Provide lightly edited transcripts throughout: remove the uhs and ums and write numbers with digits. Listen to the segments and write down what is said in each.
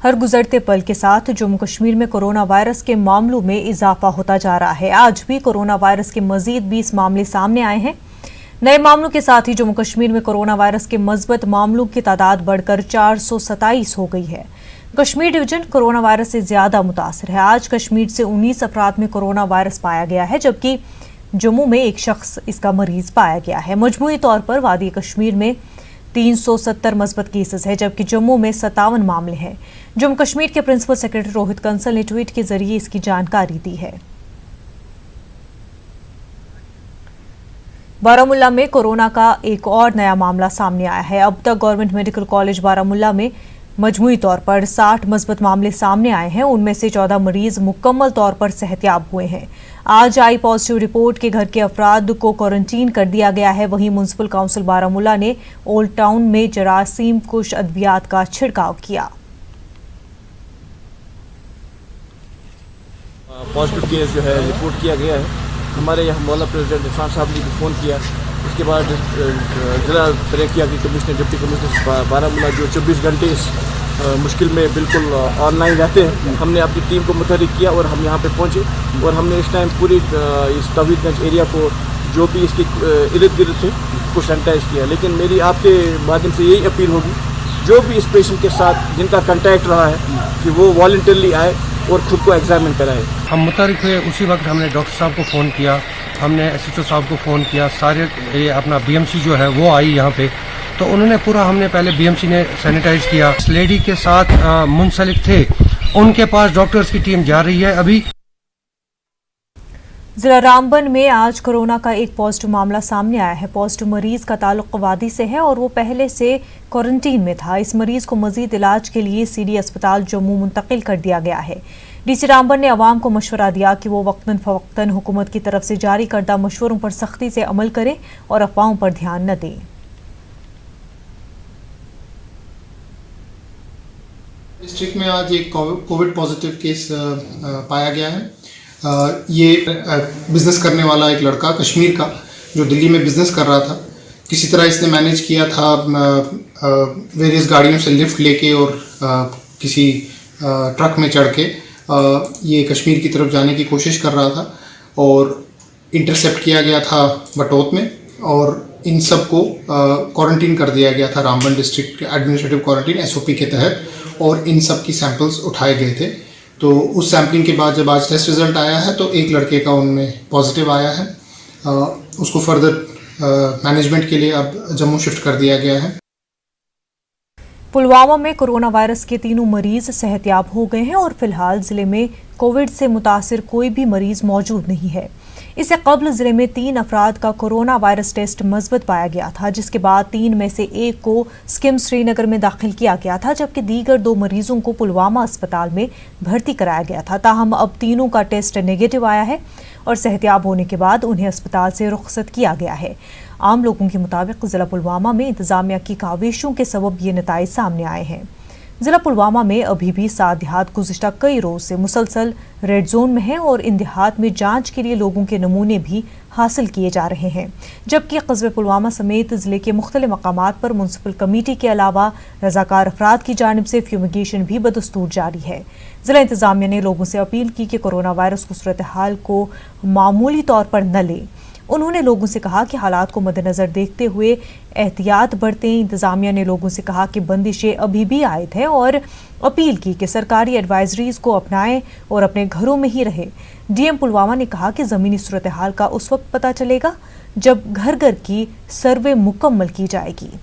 ہر گزرتے پل کے ساتھ جموں کشمیر میں کورونا وائرس کے معاملوں میں اضافہ ہوتا جا رہا ہے۔ آج بھی کورونا وائرس کے مزید 20 معاملے سامنے آئے ہیں۔ نئے معاملوں کے ساتھ ہی جموں کشمیر میں کورونا وائرس کے مثبت معاملوں کی تعداد بڑھ کر 427 ہو گئی ہے۔ کشمیر ڈویژن کورونا وائرس سے زیادہ متاثر ہے۔ آج کشمیر سے 19 افراد میں کورونا وائرس پایا گیا ہے، جبکہ جموں میں ایک شخص اس کا مریض پایا گیا ہے۔ مجموعی طور پر وادی کشمیر میں 370 مثبت کیسز ہیں، جبکہ جموں میں 57 معاملے ہیں۔ جموں کشمیر کے پرنسپل سیکرٹری روہت کنسل نے ٹویٹ کے ذریعے اس کی جانکاری دی ہے۔ بارامولہ میں کورونا کا ایک اور نیا معاملہ سامنے آیا ہے۔ اب تک گورنمنٹ میڈیکل کالج بارامولہ میں مجموعی طور پر 60 مثبت معاملے سامنے آئے ہیں۔ ان میں سے 14 مریض مکمل طور پر صحت یاب ہوئے ہیں۔ آج آئی پازیٹیو رپورٹ کے گھر کے افراد کو کوارنٹین کر دیا گیا ہے۔ وہیں میونسپل کونسل بارامولہ نے اولڈ ٹاؤن میں جراثیم کش ادویات کا چھڑکاؤ کیا۔ پازیٹیو کیس جو ہے رپورٹ کیا گیا ہے۔ ہمارے یہاں مولانا پریزیڈنٹ عرفان صاحب نے بھی فون کیا۔ اس کے بعد ضلع ترقیاتی کمشنر ڈپٹی کمشنر بارامولہ جو 24 گھنٹے اس مشکل میں بالکل آن لائن رہتے ہیں، ہم نے اپنی ٹیم کو متحرک کیا اور ہم یہاں پہ پہنچے اور ہم نے اس ٹائم پوری اس توحید گنج ایریا کو جو بھی اس کے ارد گرد تھے کو سینیٹائز کیا۔ لیکن میری آپ کے مادھیم سے یہی اپیل ہوگی، جو بھی اس پیشنٹ کے ساتھ جن کا کنٹیکٹ رہا ہے کہ وہ والنٹرلی آئے اور خود کو ایگزامن کرائے۔ ہم متحرک ہوئے، اسی وقت ہم نے ڈاکٹر صاحب کو فون کیا، ہم نے ایس ایچ او صاحب کو فون کیا، سارے اپنا بی ایم سی جو ہے وہ آئی یہاں پہ، تو انہوں نے پورا، ہم نے پہلے بی ایم سی نے سینیٹائز کیا۔ اس لیڈی کے ساتھ منسلک تھے، ان کے پاس ڈاکٹرز کی ٹیم جا رہی ہے ابھی۔ ضلع رامبن میں آج کورونا کا ایک پازیٹیو معاملہ سامنے آیا ہے۔ پازیٹیو مریض کا تعلق وادی سے ہے اور وہ پہلے سے کوارنٹین میں تھا۔ اس مریض کو مزید علاج کے لیے سی ڈی اسپتال جموں منتقل کر دیا گیا ہے۔ ڈی سی رامبن نے عوام کو مشورہ دیا کہ وہ وقتاً فوقتاً حکومت کی طرف سے جاری کردہ مشوروں پر سختی سے عمل کریں اور افواہوں پر دھیان نہ دیں۔ ڈسٹرکٹ میں آج ایک کووڈ پازیٹیو کیس پایا گیا ہے۔ یہ بزنس کرنے والا ایک لڑکا کشمیر کا جو دلی میں بزنس کر رہا تھا، کسی طرح اس نے مینیج کیا تھا ویریس گاڑیوں سے لفٹ لے کے اور کسی ٹرک میں چڑھ کے یہ کشمیر کی طرف جانے کی کوشش کر رہا تھا اور انٹرسیپٹ کیا گیا تھا بٹوت میں، اور ان سب کو کوارنٹین کر دیا گیا تھا Ramban district administrative quarantine S O P کے تحت، اور ان سب کی سیمپلز اٹھائے گئے تھے۔ تو اس سیمپلنگ کے بعد جب آج ٹیسٹ رزلٹ آیا ہے تو ایک لڑکے کا ان میں پازیٹیو آیا ہے۔ اس کو فردر مینجمنٹ کے لیے اب جموں شفٹ کر دیا گیا ہے۔ پلوامہ میں کورونا وائرس کے تینوں مریض صحت یاب ہو گئے ہیں اور فی الحال ضلع میں کووڈ سے متاثر کوئی بھی مریض موجود نہیں ہے۔ اس سے قبل ضلع میں 3 افراد کا کورونا وائرس ٹیسٹ مثبت پایا گیا تھا، جس کے بعد 3 میں سے ایک کو سکم سری نگر میں داخل کیا گیا تھا، جبکہ دیگر 2 مریضوں کو پلوامہ اسپتال میں بھرتی کرایا گیا تھا۔ تاہم اب تینوں کا ٹیسٹ نیگیٹو آیا ہے اور صحت یاب ہونے کے بعد انہیں اسپتال سے رخصت کیا گیا ہے۔ عام لوگوں کے مطابق ضلع پلوامہ میں انتظامیہ کی کاوشوں کے سبب یہ نتائج سامنے آئے ہیں۔ ضلع پلوامہ میں ابھی بھی 7 دیہات گزشتہ کئی روز سے مسلسل ریڈ زون میں ہیں اور ان دیہات میں جانچ کے لیے لوگوں کے نمونے بھی حاصل کیے جا رہے ہیں، جبکہ قصبے پلوامہ سمیت ضلع کے مختلف مقامات پر میونسپل کمیٹی کے علاوہ رضاکار افراد کی جانب سے فیومیگیشن بھی بدستور جاری ہے۔ ضلع انتظامیہ نے لوگوں سے اپیل کی کہ کورونا وائرس کی صورتحال کو معمولی طور پر نہ لیں۔ انہوں نے لوگوں سے کہا کہ حالات کو مد نظر دیکھتے ہوئے احتیاط برتیں۔ انتظامیہ نے لوگوں سے کہا کہ بندشیں ابھی بھی عائد ہیں اور اپیل کی کہ سرکاری ایڈوائزریز کو اپنائیں اور اپنے گھروں میں ہی رہیں۔ ڈی ایم پلوامہ نے کہا کہ زمینی صورتحال کا اس وقت پتہ چلے گا جب گھر گھر کی سروے مکمل کی جائے گی۔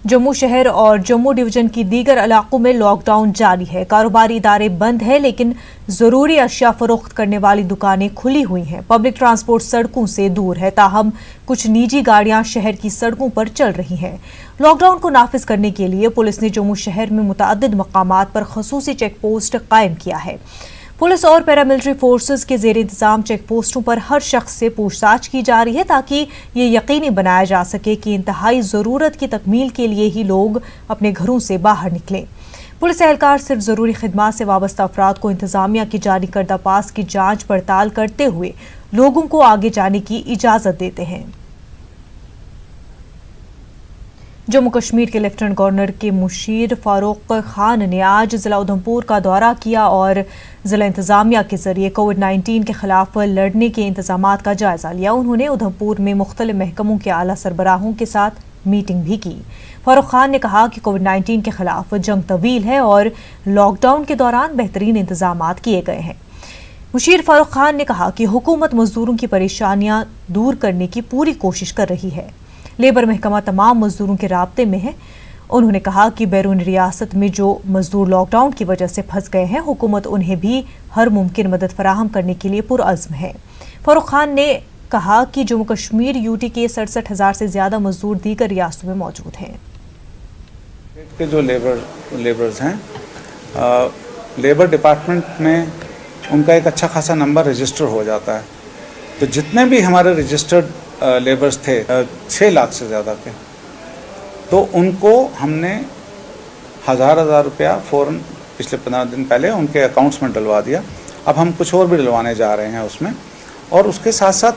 جموں شہر اور جموں ڈویژن کی دیگر علاقوں میں لاک ڈاؤن جاری ہے۔ کاروباری ادارے بند ہیں لیکن ضروری اشیاء فروخت کرنے والی دکانیں کھلی ہوئی ہیں۔ پبلک ٹرانسپورٹ سڑکوں سے دور ہے، تاہم کچھ نجی گاڑیاں شہر کی سڑکوں پر چل رہی ہیں۔ لاک ڈاؤن کو نافذ کرنے کے لیے پولیس نے جموں شہر میں متعدد مقامات پر خصوصی چیک پوسٹ قائم کیا ہے۔ پولیس اور پیراملٹری فورسز کے زیر انتظام چیک پوسٹوں پر ہر شخص سے پوچھ تاچھ کی جا رہی ہے تاکہ یہ یقینی بنایا جا سکے کہ انتہائی ضرورت کی تکمیل کے لیے ہی لوگ اپنے گھروں سے باہر نکلیں۔ پولیس اہلکار صرف ضروری خدمات سے وابستہ افراد کو انتظامیہ کی جاری کردہ پاس کی جانچ پڑتال کرتے ہوئے لوگوں کو آگے جانے کی اجازت دیتے ہیں۔ जम्मू कश्मीर के लेफ्टिनेंट गवर्नर के मुशीर फारूक खान ने आज ज़िला उधमपुर का दौरा किया और ज़िला इंतज़ामिया के ज़रिए कोविड-19 के खिलाफ लड़ने के इंतजामात का जायज़ा लिया। उन्होंने उधमपुर में मुख्तलिफ महकमों के आला सरबराहों के साथ मीटिंग भी की। फारूक खान ने कहा कि कोविड-19 के खिलाफ जंग तवील है और लॉकडाउन के दौरान बेहतरीन इंतजामात किए गए हैं। मुशीर फारूक खान ने कहा कि हुकूमत मजदूरों की परेशानियां दूर करने की पूरी कोशिश कर रही है। लेबर महकमा तमाम मजदूरों के राब्ते में है। उन्होंने कहा कि बैरून रियासत में जो मजदूर लॉकडाउन की वजह से फंस गए हैं, हुकूमत उन्हें भी हर मुमकिन मदद फराहम करने के लिए पुरअज़्म है। फारूक खान ने कहा कि जम्मू कश्मीर यूटी के 67,000 से ज़्यादा मजदूर दीगर रियासतों में मौजूद हैं। के जो लेबर्स हैं, लेबर डिपार्टमेंट में उनका एक अच्छा खासा नंबर रजिस्टर हो जाता है। तो जितने भी हमारे रजिस्टर्ड लेबर्स थे 6 लाख से ज़्यादा के, तो उनको हमने हज़ार रुपया फ़ौरन पिछले 15 दिन पहले उनके अकाउंट्स में डलवा दिया। अब हम कुछ और भी डलवाने जा रहे हैं उसमें, और उसके साथ साथ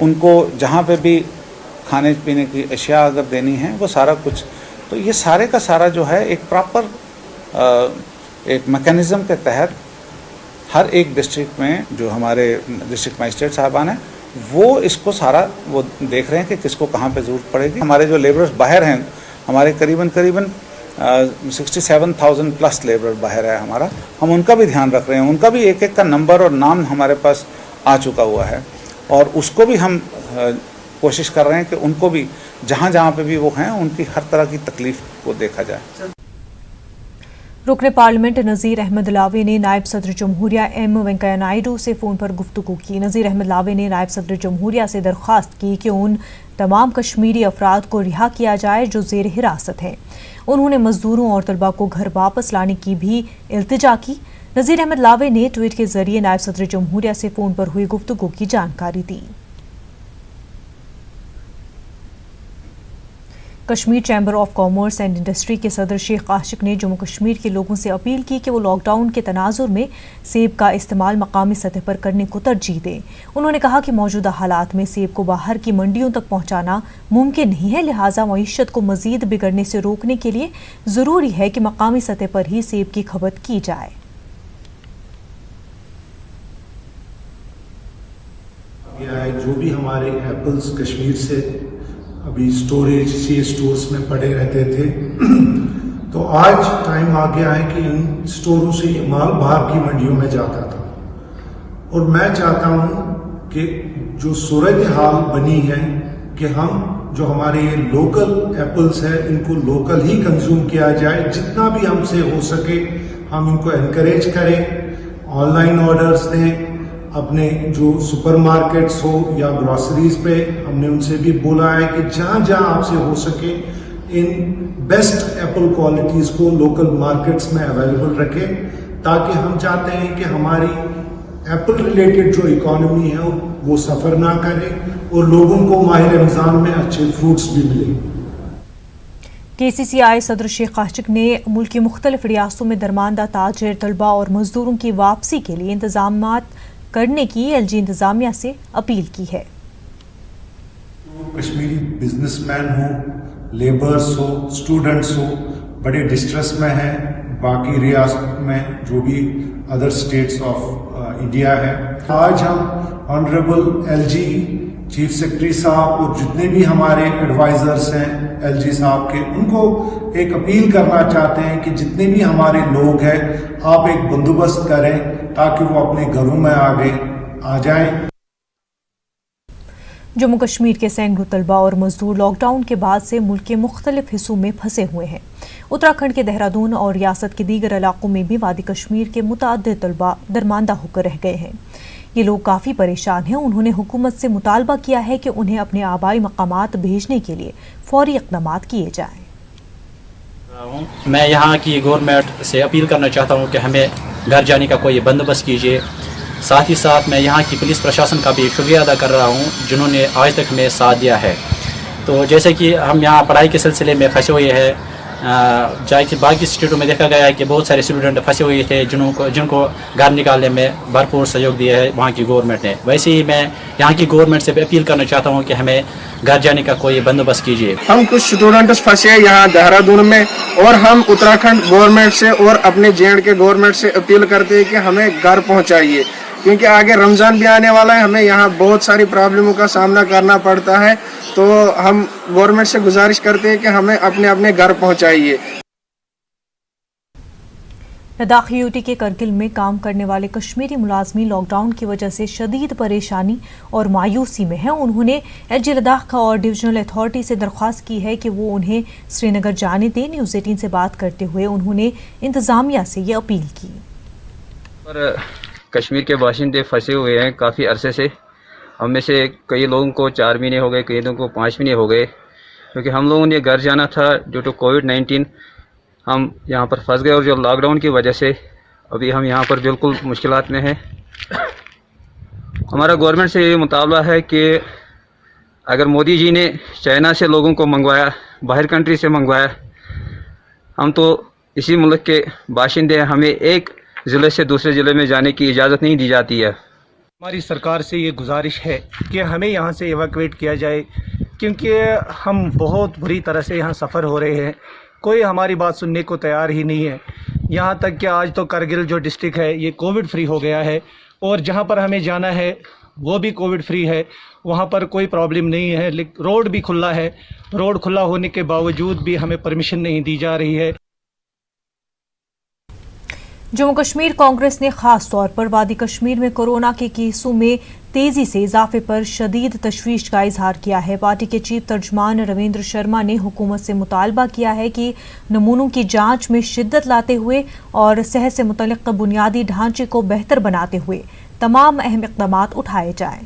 उनको जहाँ पे भी खाने पीने की अशिया अगर देनी है वो सारा कुछ, तो ये सारे का सारा जो है एक प्रॉपर एक मैकेनिज़्म के तहत हर एक डिस्ट्रिक्ट में जो हमारे डिस्ट्रिक्ट मजिस्ट्रेट साहबान हैं वो इसको सारा वो देख रहे हैं कि किसको कहाँ पे ज़रूरत पड़ेगी। हमारे जो लेबर्स बाहर हैं, हमारे करीबन 67,000 प्लस लेबर बाहर है हमारा, हम उनका भी ध्यान रख रहे हैं। उनका भी एक एक का नंबर और नाम हमारे पास आ चुका हुआ है, और उसको भी हम कोशिश कर रहे हैं कि उनको भी जहाँ जहाँ पे भी वो हैं उनकी हर तरह की तकलीफ़ को देखा जाए। रुकने पार्लियामेंट नज़ीर अहमद लावे ने नायब सदर जमहूरिया एम वेंकैया नायडू से फ़ोन पर गुफ्तगू की। नज़ीर अहमद लावे ने नायब सदर जमहूरिया से दरख्वास्त की कि उन तमाम कश्मीरी अफराद को रिहा किया जाए जो ज़ेर हिरासत हैं। उन्होंने मजदूरों और तलबा को घर वापस लाने की भी इल्तिजा की। नज़ीर अहमद लावे ने ट्वीट के जरिए नायब सदर जमहूरिया से फ़ोन पर हुई गुफ्तगू की जानकारी दी। Kashmir chamber of commerce and industry के सदर शेख आशिक ने जम्मू कश्मीर के लोगों से अपील की कि वो लॉकडाउन के तनाजुर में सेब का इस्तेमाल मकामी सतह पर करने को तरजीह दें। उन्होंने कहा कि मौजूदा हालात में सेब को बाहर की मंडियों तक पहुंचाना मुमकिन नहीं है, लिहाजा मईशत को मजीद बिगड़ने से रोकने के लिए ज़रूरी है कि मकामी सतह पर ही सेब की खपत की जाए। जो भी हमारे एप्पल्स कश्मीर से अभी स्टोरेज सी स्टोर्स में पड़े रहते थे, तो आज टाइम आ गया है कि इन स्टोरों से ये माल बाहर की मंडियों में जाता था। और मैं चाहता हूँ कि जो सूरत हाल बनी है कि हम जो हमारे ये लोकल एप्पल्स है इनको लोकल ही कंज्यूम किया जाए, जितना भी हमसे हो सके हम इनको एनकरेज करें, ऑनलाइन ऑर्डर्स दें। अपने जो सुपरमार्केट्स हो या ग्रॉसरीज पे हमने उनसे भी बोला है कि जहाँ जहाँ आपसे हो सके इन बेस्ट एप्पल क्वालिटीज़ को लोकल मार्केट्स में अवेलेबल रखें, ताकि हम चाहते हैं कि हमारी एप्पल रिलेटेड जो इकॉनमी है वो सफ़र ना करे और लोगों को माह रमज़ान में अच्छे फ्रूट्स भी मिले। KCCI सदर शेख आशिक ने मुल्क की मुख्तलिफ रियासतों में दरमानदा ताजिर, तलबा और मजदूरों की वापसी के लिए इंतजामात करने की LG इंतजामिया से अपील की है। कश्मीरी बिजनेसमैन हो, लेबर्स हो, स्टूडेंट्स हो, बड़े डिस्ट्रेस में हैं, बाकी रियासत में जो भी अदर स्टेट्स ऑफ इंडिया है। आज हम ऑनरेबल LG चीफ सेक्रेटरी साहब और जितने भी हमारे एडवाइजर्स हैं LG साहब के, उनको एक अपील करना चाहते हैं कि जितने भी हमारे लोग हैं आप एक बंदोबस्त करें ताकि वो अपने घरों में आगे आ जाएं। जम्मू कश्मीर के सैकड़ों तलबा और मजदूर लॉकडाउन के बाद से मुल्क के मुख्तलिफ हिस्सों में फंसे हुए हैं। उत्तराखंड के देहरादून और रियासत के दीगर इलाकों में भी वादी कश्मीर के मुतअद्दिद तलबा दरमानदा होकर रह गए हैं। ये लोग काफ़ी परेशान हैं। उन्होंने हुकूमत से मुतालबा किया है कि उन्हें अपने आबाई मकामात भेजने के लिए फौरी इक़दामात किए जाएं। मैं यहाँ की गवर्नमेंट से अपील करना चाहता हूँ कि हमें घर जाने का कोई बंदोबस्त कीजिए। साथ ही साथ मैं यहाँ की पुलिस प्रशासन का भी शुक्रिया अदा कर रहा हूँ जिन्होंने आज तक हमें साथ दिया है। तो जैसे कि हम यहाँ पढ़ाई के सिलसिले में फंसे हुए हैं, जबकि बाकी स्टेटों में देखा गया है कि बहुत सारे स्टूडेंट फंसे हुए थे जिनको घर निकालने में भरपूर सहयोग दिया है वहाँ की गवर्नमेंट ने। वैसे ही मैं यहाँ की गवर्नमेंट से भी अपील करना चाहता हूँ कि हमें घर जाने का कोई बंदोबस्त कीजिए। हम कुछ स्टूडेंट्स फंसे यहाँ देहरादून में और हम उत्तराखंड गवर्नमेंट से और अपने JNK गवर्नमेंट से अपील करते हैं कि हमें घर पहुँचाइए, क्योंकि आगे रमज़ान भी आने वाला है, हमें यहाँ बहुत सारी प्रॉब्लमों का सामना करना पड़ता है। तो हम गवर्नमेंट से गुजारिश करते हैं कि हमें अपने अपने घर पहुँचाइए। लद्दाख UT के करगिल में काम करने वाले कश्मीरी मुलाजमीन लॉकडाउन की वजह से शदीद परेशानी और मायूसी में हैं। उन्होंने LG लद्दाख और डिविजनल अथॉरिटी से दरख्वास्त की है कि वो उन्हें श्रीनगर जाने दें। न्यूज़ 18 से बात करते हुए उन्होंने इंतज़ामिया से ये अपील की। पर कश्मीर के बाशिंदे फंसे हुए हैं काफ़ी अरसे से। हम में से कई लोगों को 4 महीने हो गए, कई लोगों को 5 महीने हो गए, क्योंकि हम लोगों ने घर जाना था ड्यू टू कोविड-19। हम यहाँ पर फंस गए और जो लॉकडाउन की वजह से अभी हम यहाँ पर बिल्कुल मुश्किलात में हैं। हमारा गवर्नमेंट से ये मुतालबा है कि अगर मोदी जी ने चाइना से लोगों को मंगवाया, बाहर कंट्री से मंगवाया, हम तो इसी मुल्क के बाशिंदे हैं, हमें एक ज़िले से दूसरे ज़िले में जाने की इजाज़त नहीं दी जाती है। हमारी सरकार से ये गुजारिश है कि हमें यहाँ से इवैक्यूएट किया जाए, क्योंकि हम बहुत बुरी तरह से यहाँ सफ़र हो रहे हैं। कोई हमारी बात सुनने को तैयार ही नहीं है। यहाँ तक कि आज तो करगिल जो डिस्ट्रिक्ट है ये कोविड फ्री हो गया है, और जहाँ पर हमें जाना है वो भी कोविड फ्री है, वहाँ पर कोई प्रॉब्लम नहीं है। लेकिन रोड भी खुला है, रोड खुला होने के बावजूद भी हमें परमिशन नहीं दी जा रही है। जम्मू कश्मीर कांग्रेस ने खास तौर पर वादी कश्मीर में कोरोना के केसों में तेजी से इजाफे पर शदीद तशवीश का इजहार किया है। पार्टी के चीफ तर्जमान रविंद्र शर्मा ने हुकूमत से मुतालबा किया है कि नमूनों की जांच में शिद्दत लाते हुए और सेहत से मुतल्लिक़ बुनियादी ढांचे को बेहतर बनाते हुए तमाम अहम इक़दाम उठाए जाएं।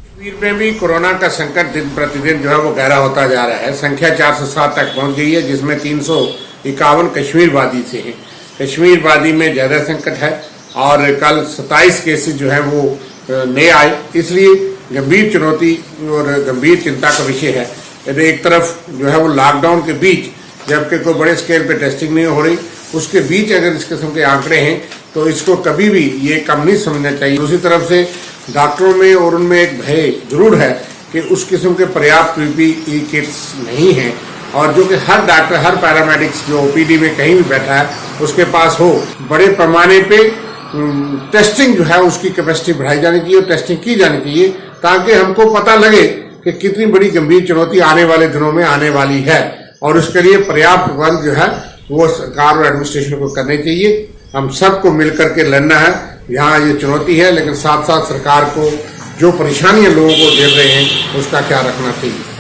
कश्मीर में भी कोरोना का संकट दिन प्रतिदिन जो है वो गहरा होता जा रहा है। संख्या 407 तक पहुंच गई है, जिसमें 351 कश्मीर वादी से हैं। कश्मीर वादी में ज्यादा संकट है और कल 27 केसेस जो है वो नए आए, इसलिए गंभीर चुनौती और गंभीर चिंता का विषय है। यदि एक तरफ जो है वो लॉकडाउन के बीच जबकि कोई बड़े स्केल पे टेस्टिंग नहीं हो रही, उसके बीच अगर इस किस्म के आंकड़े हैं तो इसको कभी भी ये कम नहीं समझना चाहिए। दूसरी तरफ से डॉक्टरों में और उनमें एक भय जरूर है कि उस किस्म के पर्याप्त PPE किट्स नहीं हैं, और जो कि हर डॉक्टर, हर पैरामेडिक्स जो OPD में कहीं भी बैठा है उसके पास हो। बड़े पैमाने पे टेस्टिंग जो है उसकी कैपेसिटी बढ़ाई जानी चाहिए और टेस्टिंग की जानी चाहिए, ताकि हमको पता लगे कि कितनी बड़ी गंभीर चुनौती आने वाले दिनों में आने वाली है, और उसके लिए पर्याप्त प्रबंध जो है वो सरकार और एडमिनिस्ट्रेशन को करने चाहिए। हम सबको मिलकर के लड़ना है, यहाँ ये चुनौती है, लेकिन साथ साथ सरकार को जो परेशानियां लोगों को झेल रहे हैं उसका ख्याल रखना चाहिए।